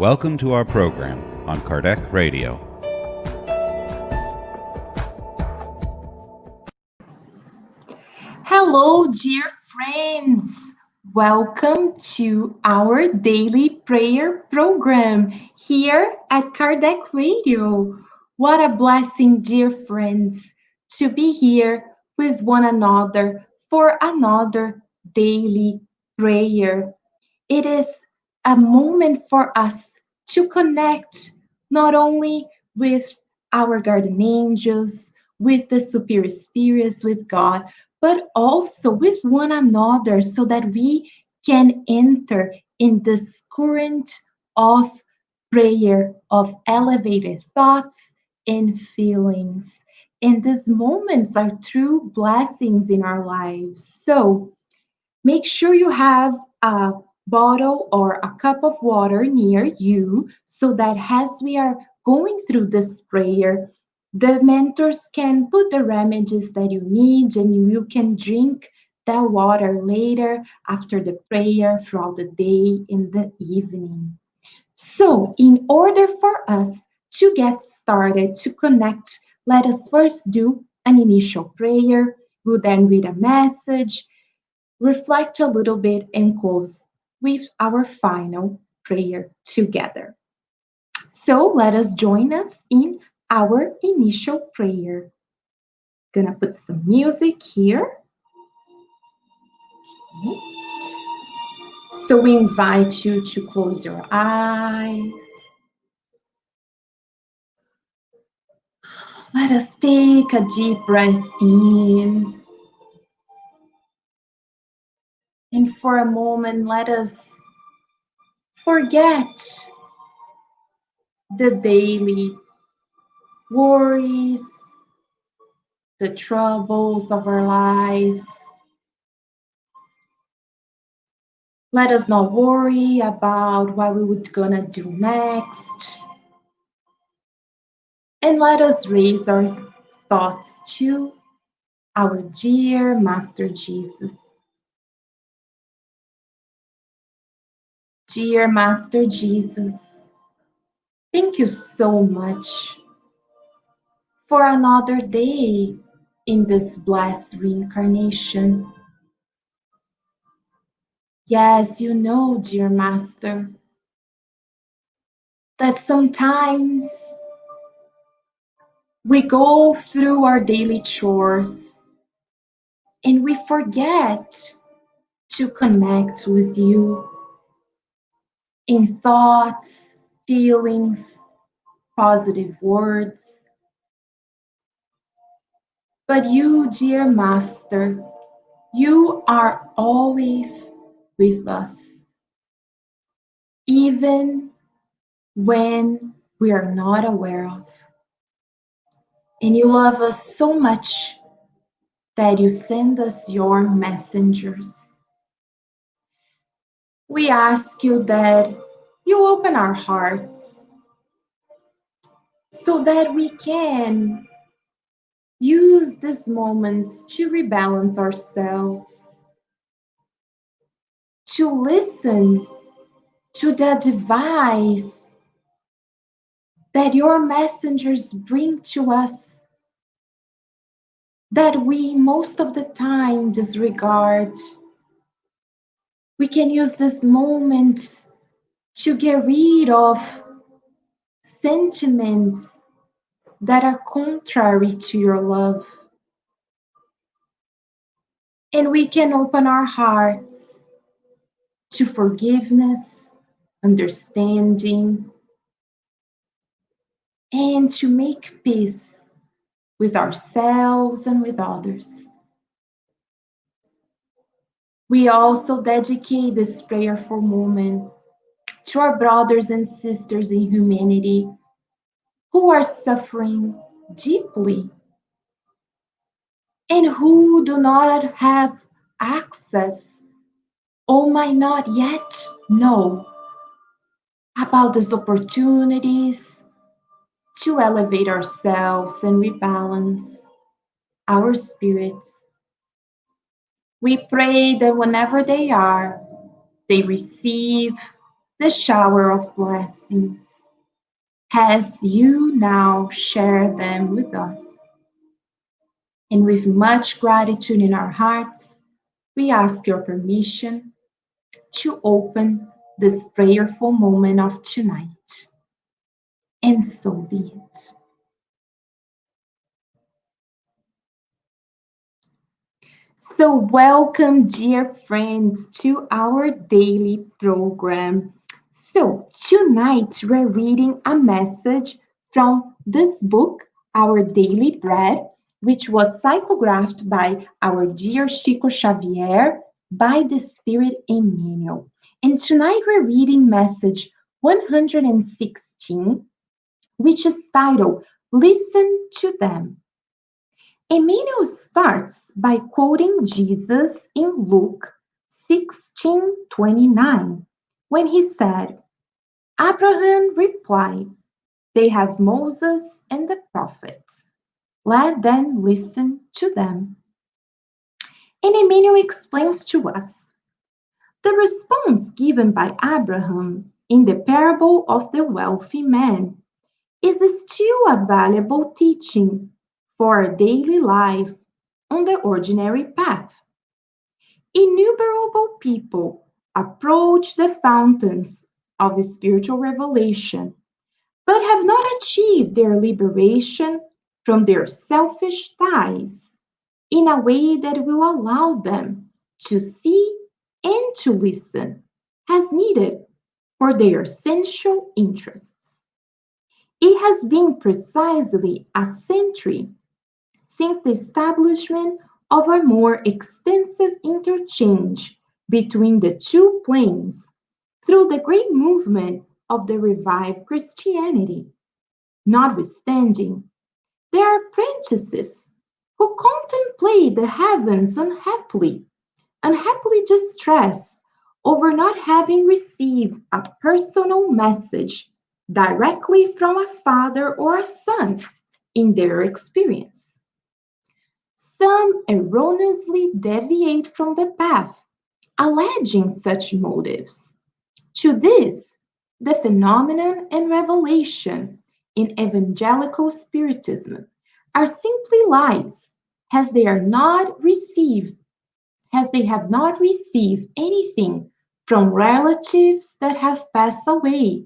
Welcome to our program on Kardec Radio. Hello, dear friends. Welcome to our daily prayer program here at Kardec Radio. What a blessing, dear friends, to be here with one another for another daily prayer. It is a moment for us to connect not only with our guardian angels, with the superior spirits, with God, but also with one another so that we can enter in this current of prayer, of elevated thoughts and feelings. And these moments are true blessings in our lives. So make sure you have a bottle or a cup of water near you so that as we are going through this prayer, the mentors can put the remedies that you need and you can drink that water later after the prayer throughout the day in the evening. So, in order for us to get started, to connect, let us first do an initial prayer. We'll then read a message, reflect a little bit, and close with our final prayer together. So let us join us in our initial prayer. Gonna put some music here. Okay. So we invite you to close your eyes. Let us take a deep breath in. And for a moment, let us forget the daily worries, the troubles of our lives. Let us not worry about what we would gonna do next. And let us raise our thoughts to our dear Master Jesus. Dear Master Jesus, thank you so much for another day in this blessed reincarnation. Yes, you know, dear Master, that sometimes we go through our daily chores and we forget to connect with you in thoughts, feelings, positive words. But you, dear Master, you are always with us, even when we are not aware of. And you love us so much that you send us your messengers. We ask you that you open our hearts so that we can use these moments to rebalance ourselves, to listen to the advice that your messengers bring to us that we most of the time disregard. We can use this moment to get rid of sentiments that are contrary to your love. And we can open our hearts to forgiveness, understanding, and to make peace with ourselves and with others. We also dedicate this prayerful moment to our brothers and sisters in humanity who are suffering deeply and who do not have access or might not yet know about these opportunities to elevate ourselves and rebalance our spirits. We pray that whenever they receive the shower of blessings. As you now share them with us. And with much gratitude in our hearts, we ask your permission to open this prayerful moment of tonight. And so be it. So, welcome, dear friends, to our daily program. So, tonight we're reading a message from this book, Our Daily Bread, which was psychographed by our dear Chico Xavier by the Spirit Emmanuel. And tonight we're reading message 116, which is titled Listen to Them. Emmanuel starts by quoting Jesus in Luke 16:29, when he said, Abraham replied, They have Moses and the prophets. Let them listen to them. And Emmanuel explains to us the response given by Abraham in the parable of the wealthy man is still a valuable teaching for our daily life on the ordinary path. Innumerable people approach the fountains of spiritual revelation, but have not achieved their liberation from their selfish ties in a way that will allow them to see and to listen as needed for their essential interests. It has been precisely a century since the establishment of a more extensive interchange between the two planes through the great movement of the revived Christianity. Notwithstanding, there are apprentices who contemplate the heavens unhappily distressed over not having received a personal message directly from a father or a son in their experience. Some erroneously deviate from the path, alleging such motives. To this, the phenomenon and revelation in evangelical spiritism are simply lies, as they are not received, as they have not received anything from relatives that have passed away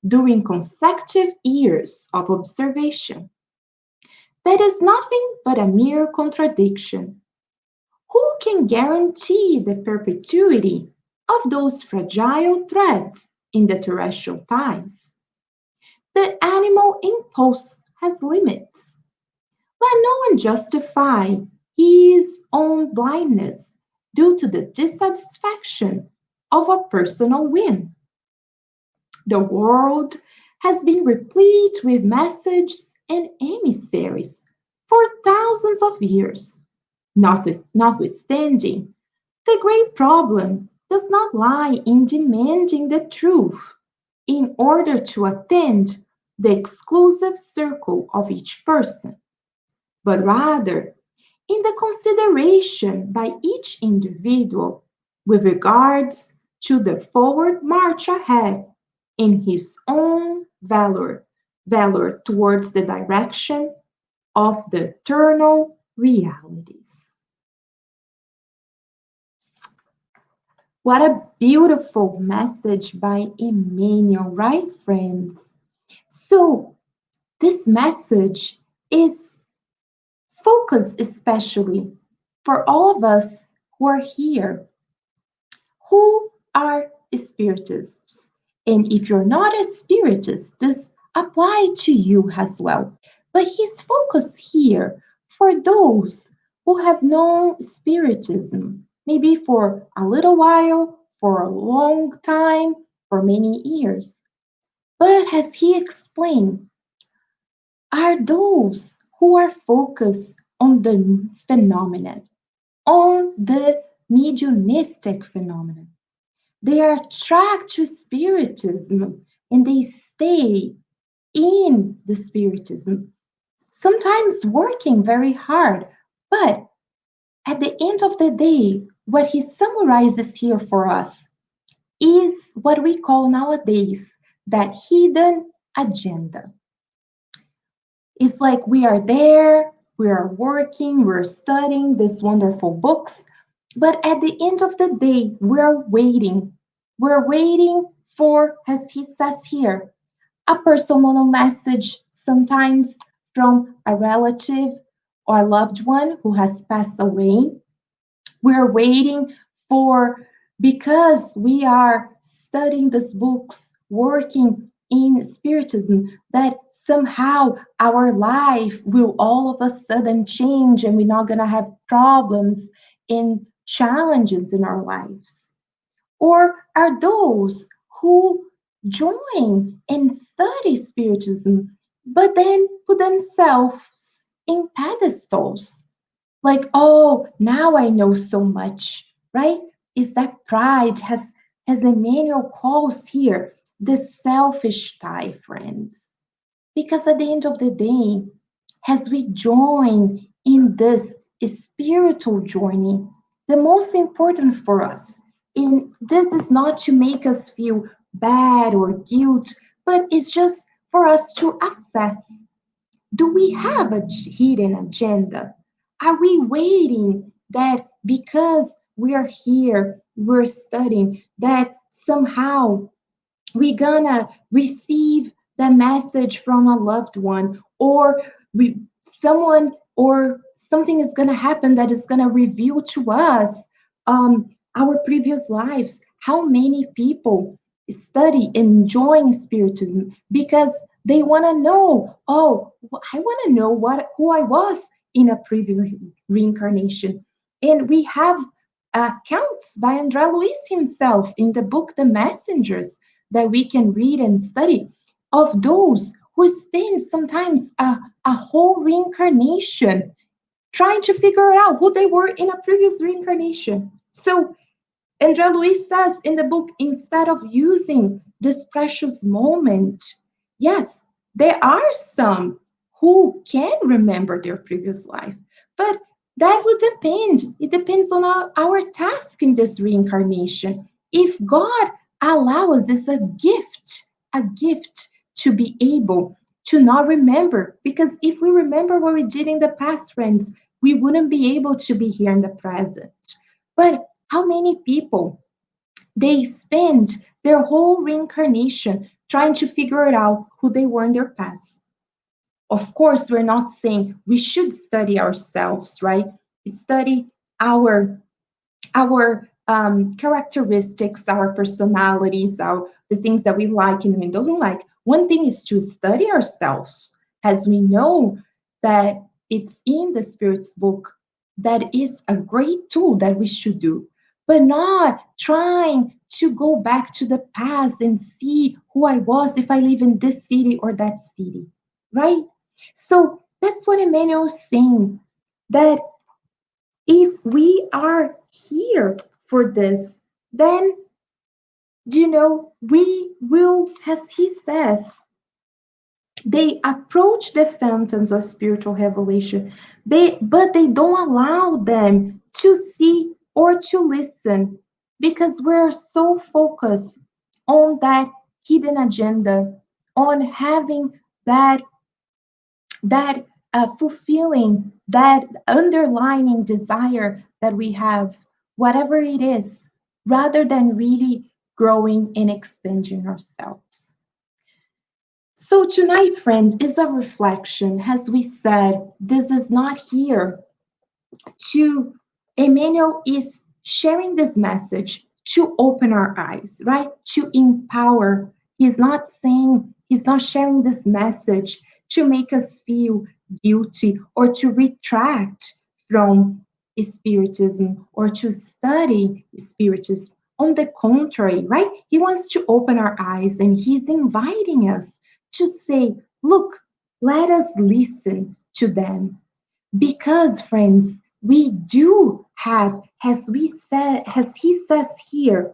during consecutive years of observation. That is nothing but a mere contradiction. Who can guarantee the perpetuity of those fragile threads in the terrestrial ties? The animal impulse has limits. Let no one justify his own blindness due to the dissatisfaction of a personal whim. The world has been replete with messages and emissaries for thousands of years. Notwithstanding, the great problem does not lie in demanding the truth in order to attend the exclusive circle of each person, but rather in the consideration by each individual with regards to the forward march ahead in his own valor towards the direction of the eternal realities. What a beautiful message by Emmanuel, right, friends? So, this message is focused especially for all of us who are here, who are spiritists. And if you're not a spiritist, this apply to you as well. But he's focused here for those who have known spiritism, maybe for a little while, for a long time, for many years. But as he explained, are those who are focused on the phenomenon, on the mediumistic phenomenon. They are attracted to spiritism and they stay in the spiritism, sometimes working very hard. But at the end of the day, what he summarizes here for us, is what we call nowadays that hidden agenda. It's like we are there, we are working, we're studying these wonderful books, but at the end of the day, we're waiting. We're waiting for, as he says here, a personal message, sometimes from a relative or loved one who has passed away. We're waiting for, because we are studying these books, working in Spiritism, that somehow our life will all of a sudden change and we're not going to have problems and challenges in our lives. Or are those who join and study Spiritism, but then put themselves in pedestals? Like, oh, now I know so much, right? Is that pride, as Emmanuel calls here, the selfish tie, friends. Because at the end of the day, as we join in this spiritual journey, the most important for us, and this is not to make us feel bad or guilt, but it's just for us to assess, do we have a hidden agenda? Are we waiting that because we are here, we're studying, that somehow we gonna receive the message from a loved one, or we someone or something is gonna happen that is gonna reveal to us our previous lives? How many people study and join Spiritism because they want to know, oh, I want to know what who I was in a previous reincarnation. And we have accounts by André Luiz himself in the book The Messengers that we can read and study, of those who spend sometimes a whole reincarnation trying to figure out who they were in a previous reincarnation. So André Luiz says in the book, instead of using this precious moment, yes, there are some who can remember their previous life, but that would depend. It depends on our task in this reincarnation. If God allows us a gift to be able to not remember, because if we remember what we did in the past, friends, we wouldn't be able to be here in the present. But how many people they spend their whole reincarnation trying to figure it out who they were in their past? Of course, we're not saying we should study ourselves, right? Study our characteristics, our personalities, the things that we like and we don't like. One thing is to study ourselves, as we know that it's in the Spirit's book. That is a great tool that we should do, but not trying to go back to the past and see who I was if I live in this city or that city, right? So that's what Emmanuel is saying, that if we are here for this, then, we will, as he says, they approach the fountains of spiritual revelation, but they don't allow them to see or to listen, because we're so focused on that hidden agenda, on having that fulfilling that underlining desire that we have, whatever it is, rather than really growing and expanding ourselves. So, tonight, friends, is a reflection. As we said, this is not here to, Emmanuel is sharing this message to open our eyes, right? To empower. He's not sharing this message to make us feel guilty or to retract from Spiritism or to study Spiritism. On the contrary, right? He wants to open our eyes and he's inviting us to say, look, let us listen to them, because, friends, we do have, as he says here,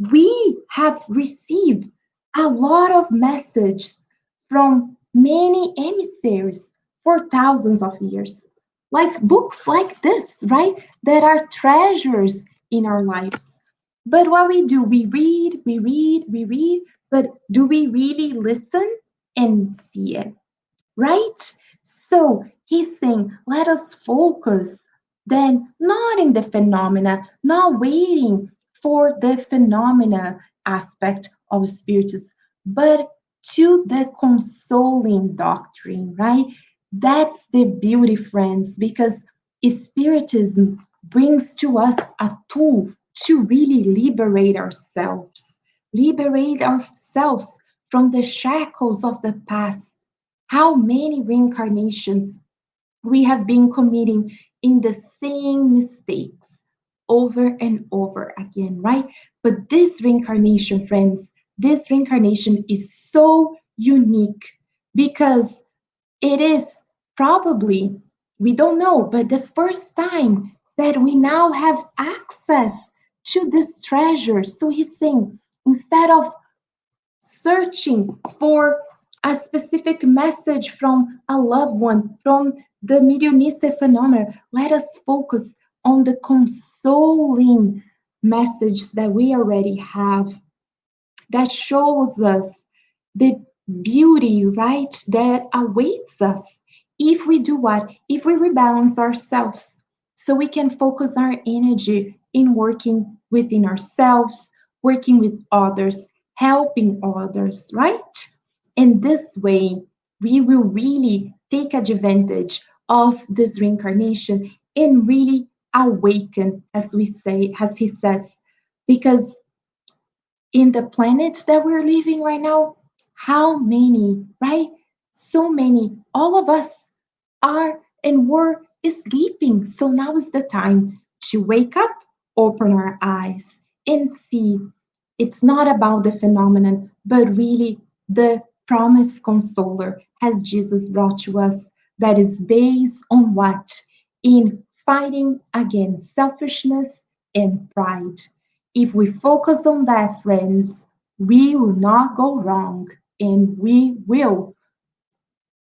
we have received a lot of messages from many emissaries for thousands of years. Like books like this, right? That are treasures in our lives. But what we do, we read, we read, we read, but do we really listen and see it? Right? So he's saying, let us focus then not in the phenomena, not waiting for the phenomena aspect of spiritism, but to the consoling doctrine, right? That's the beauty, friends, because spiritism brings to us a tool to really liberate ourselves from the shackles of the past. How many reincarnations we have been committing in the same mistakes over and over again, right? But this reincarnation, friends, this reincarnation is so unique because it is probably, we don't know, but the first time that we now have access to this treasure. So he's saying, instead of searching for a specific message from a loved one, from the mediumistic phenomena, let us focus on the consoling message that we already have that shows us the beauty, right, that awaits us if we do what? If we rebalance ourselves so we can focus our energy in working within ourselves, working with others, helping others, right? And this way, we will really take advantage of this reincarnation and really awaken, as we say, as he says, because in the planet that we're living right now, how many, right? So many, all of us are and were sleeping. So now is the time to wake up, open our eyes, and see it's not about the phenomenon, but really the promised consoler as Jesus brought to us that is based on what? In fighting against selfishness and pride. If we focus on that, friends, we will not go wrong and we will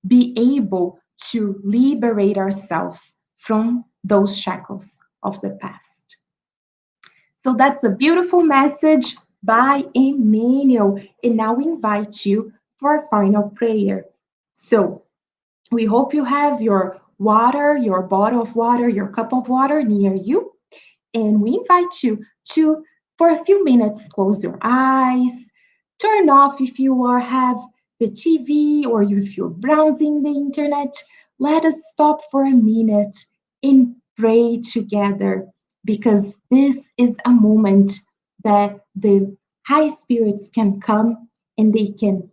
be able to liberate ourselves from those shackles of the past. So that's a beautiful message by Emmanuel. And now we invite you for a final prayer. So we hope you have your water, your bottle of water, your cup of water near you. And we invite you to, for a few minutes, close your eyes, turn off if you are have the TV or if you're browsing the internet. Let us stop for a minute and pray together because this is a moment that the high spirits can come and they can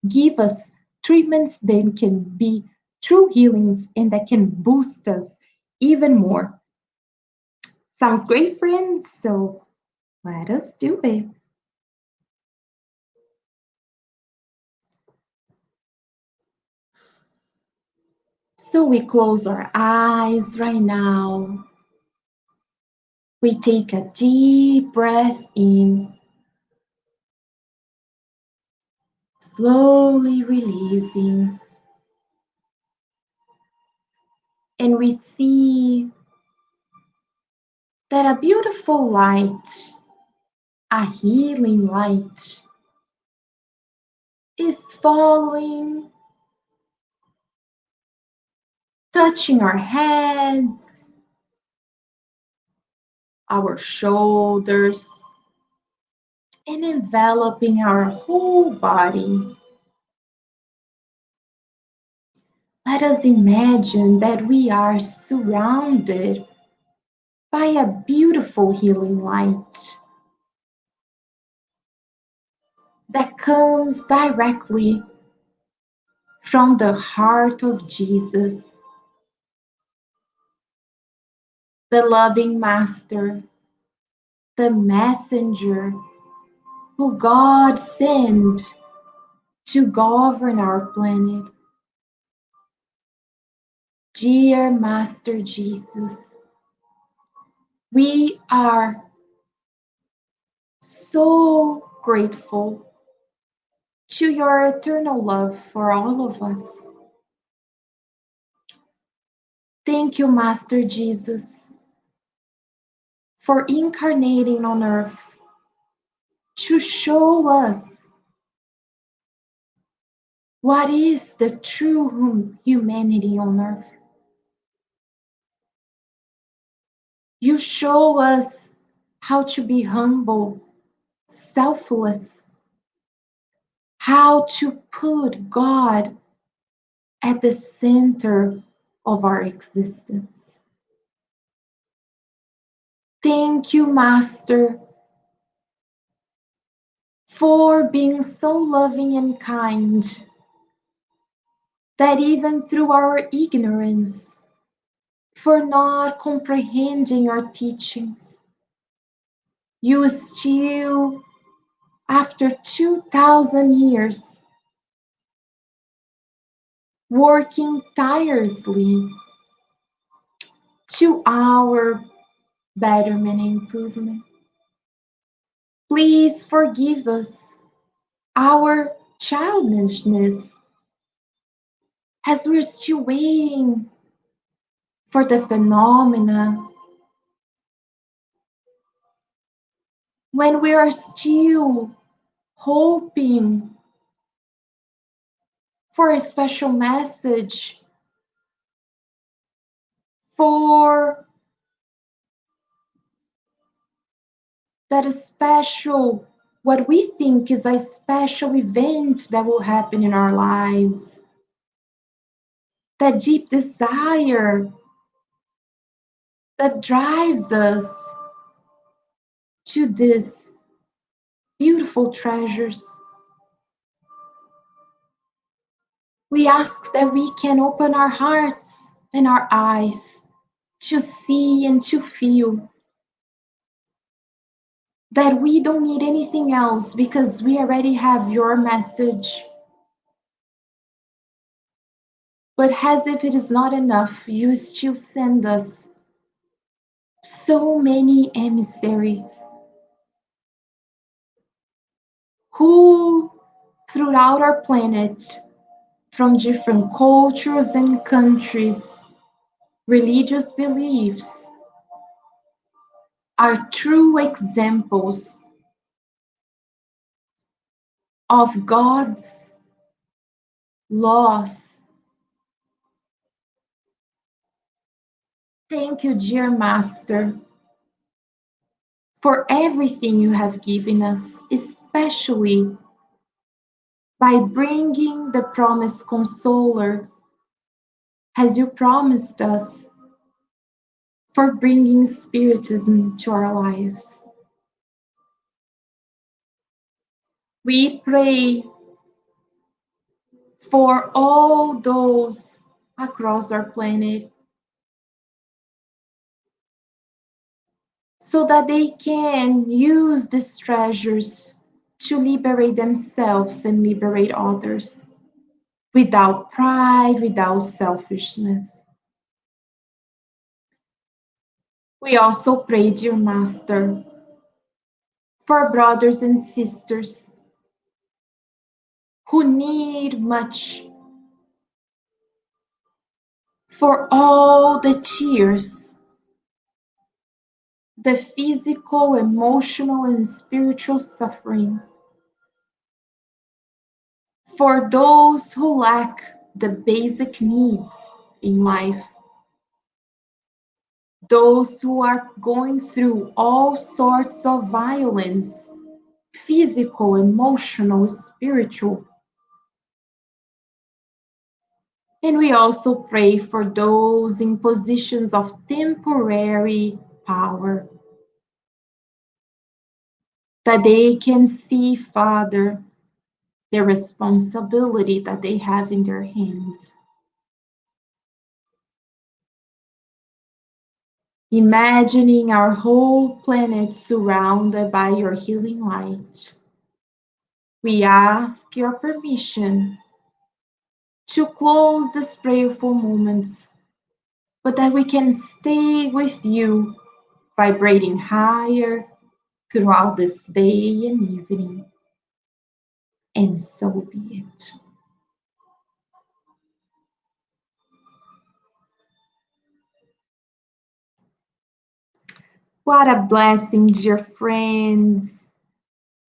give us treatments that can be true healings and that can boost us even more. Sounds great, friends. So let us do it. So we close our eyes right now. We take a deep breath in, slowly releasing, and we see that a beautiful light, a healing light, is following, touching our heads, our shoulders, and enveloping our whole body. Let us imagine that we are surrounded by a beautiful healing light that comes directly from the heart of Jesus, the loving Master, the messenger who God sent to govern our planet. Dear Master Jesus, we are so grateful to your eternal love for all of us. Thank you, Master Jesus, for incarnating on earth to show us what is the true humanity on earth. You show us how to be humble, selfless, how to put God at the center of our existence. Thank you, Master, for being so loving and kind that even through our ignorance, for not comprehending our teachings, you still, after 2,000 years, working tirelessly to our betterment and improvement. Please forgive us our childishness as we're still waiting for the phenomena, when we are still hoping for a special message, for that special, what we think is a special event that will happen in our lives, that deep desire that drives us to these beautiful treasures. We ask that we can open our hearts and our eyes to see and to feel that we don't need anything else because we already have your message. But as if it is not enough, you still send us so many emissaries who, throughout our planet, from different cultures and countries, religious beliefs, are true examples of God's laws. Thank you, dear Master, for everything you have given us, especially by bringing the promised consoler, as you promised us, for bringing spiritism to our lives. We pray for all those across our planet so that they can use these treasures to liberate themselves and liberate others without pride, without selfishness. We also pray, dear Master, for brothers and sisters who need much, for all the tears, the physical, emotional, and spiritual suffering, for those who lack the basic needs in life, those who are going through all sorts of violence, physical, emotional, spiritual. And we also pray for those in positions of temporary power, that they can see, Father, the responsibility that they have in their hands. Imagining our whole planet surrounded by your healing light, we ask your permission to close these prayerful moments, but that we can stay with you, vibrating higher throughout this day and evening. And so be it. What a blessing, dear friends.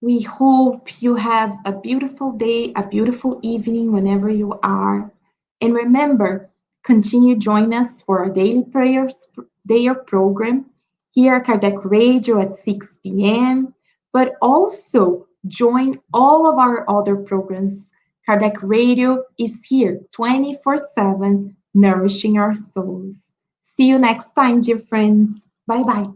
We hope you have a beautiful day, a beautiful evening whenever you are. And remember, continue joining us for our daily prayers prayer program here at Kardec Radio at 6 p.m. But also join all of our other programs. Kardec Radio is here 24/7, nourishing our souls. See you next time, dear friends. Bye bye.